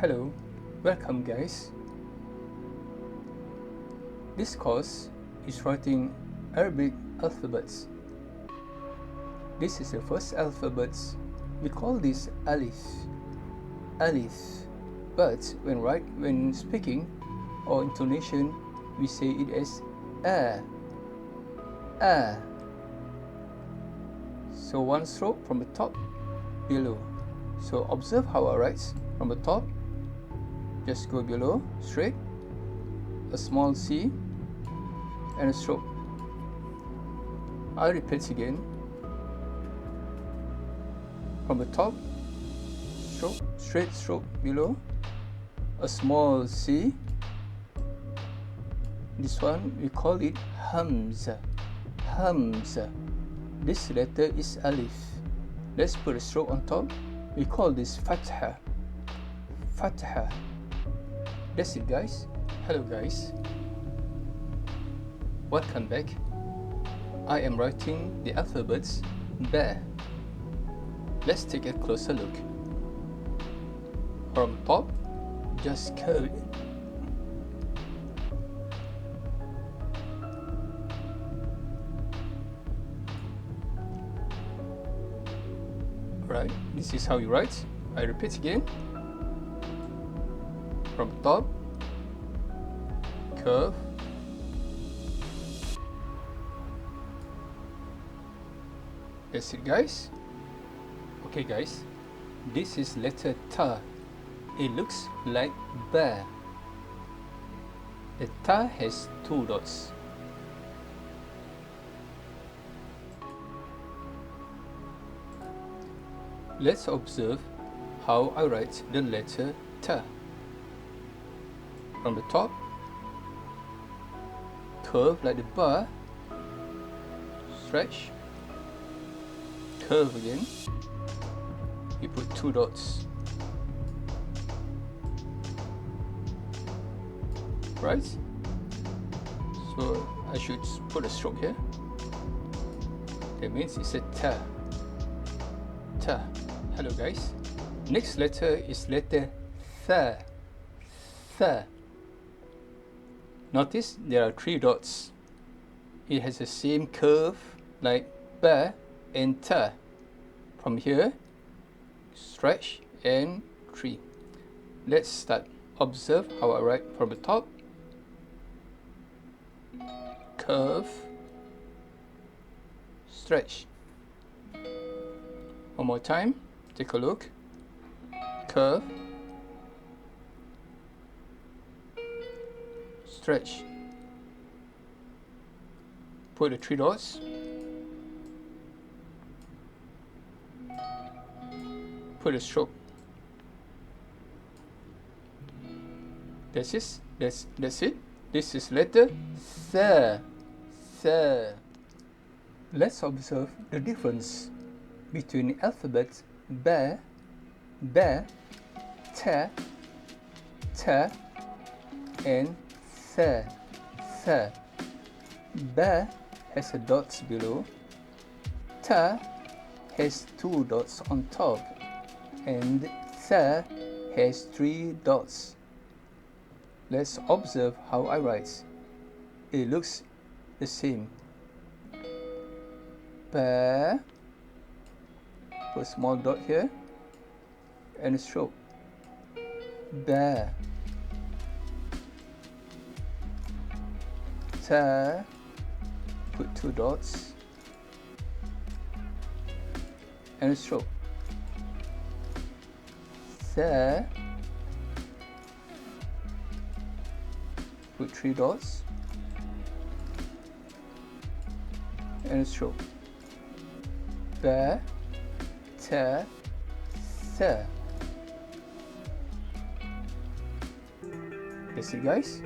Hello, welcome guys. This course is writing Arabic alphabets. This is the first alphabets. We call this alif. Alif. But when speaking or intonation, we say it as a. A. So one stroke from the top, below. So observe how I write from the top. Just go below, straight, a small C, and a stroke. I repeat again. From the top, stroke, straight stroke below, a small C. This one we call it Hamza. Hamza. This letter is Alif. Let's put a stroke on top. We call this Fatha. Fatha. That's it guys. Hello guys. Welcome back. I am writing the alphabets Ba. Let's take a closer look. From top, just curve it. Right, this is how you write. I repeat again. From top, curve, that's it guys. Okay guys, this is letter Ta. It looks like Ba. The Ta has two dots. Let's observe how I write the letter Ta. From the top, curve like the bar, stretch, curve again, you put two dots. Right? So I should put a stroke here. That means it's a Ta. Ta. Hello guys. Next letter is letter Tha. Tha. Notice there are three dots. It has the same curve like Ba and Ta. From here, stretch and three. Let's start. Observe how I write from the top. Curve, stretch. One more time. Take a look. Curve, stretch. Put the three dots. Put a stroke. That's it. That's it. This is letter Tha. Tha. Let's observe the difference between alphabets Ba, Ba, Ta, Ta, and Tha. Tha. Ba has a dots below. Ta has two dots on top. And Tha has three dots. Let's observe how I write. It looks the same. Ba, put a small dot here, and a stroke. Ba. Ta, put two dots, and a stroke. Tha, put three dots, and a stroke. Ba, Ta, Tha. That's it guys.